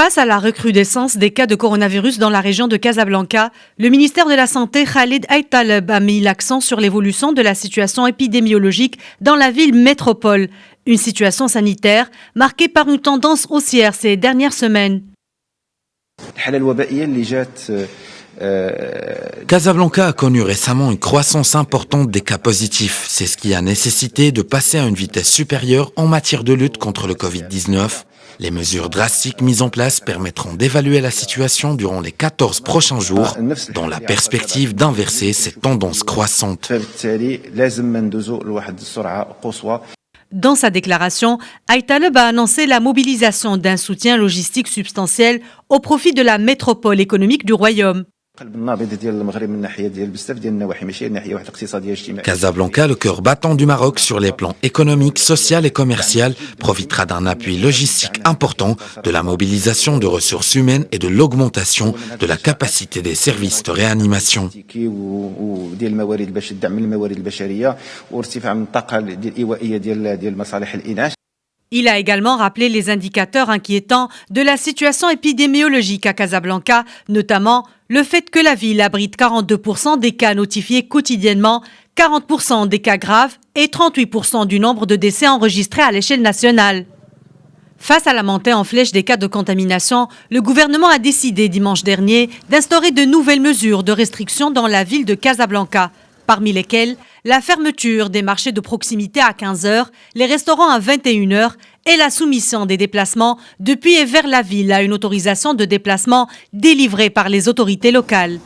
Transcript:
Face à la recrudescence des cas de coronavirus dans la région de Casablanca, le ministère de la Santé, Khalid Aitaleb, a mis l'accent sur l'évolution de la situation épidémiologique dans la ville métropole. Une situation sanitaire marquée par une tendance haussière ces dernières semaines. Casablanca a connu récemment une croissance importante des cas positifs. C'est ce qui a nécessité de passer à une vitesse supérieure en matière de lutte contre le Covid-19. Les mesures drastiques mises en place permettront d'évaluer la situation durant les 14 prochains jours, dans la perspective d'inverser cette tendance croissante. Dans sa déclaration, Aitaleb a annoncé la mobilisation d'un soutien logistique substantiel au profit de la métropole économique du royaume. Casablanca, le cœur battant du Maroc sur les plans économique, social et commercial, profitera d'un appui logistique important, de la mobilisation de ressources humaines et de l'augmentation de la capacité des services de réanimation. Il a également rappelé les indicateurs inquiétants de la situation épidémiologique à Casablanca, notamment le fait que la ville abrite 42% des cas notifiés quotidiennement, 40% des cas graves et 38% du nombre de décès enregistrés à l'échelle nationale. Face à la montée en flèche des cas de contamination, le gouvernement a décidé dimanche dernier d'instaurer de nouvelles mesures de restriction dans la ville de Casablanca, parmi lesquelles la fermeture des marchés de proximité à 15h, les restaurants à 21h et la soumission des déplacements depuis et vers la ville à une autorisation de déplacement délivrée par les autorités locales.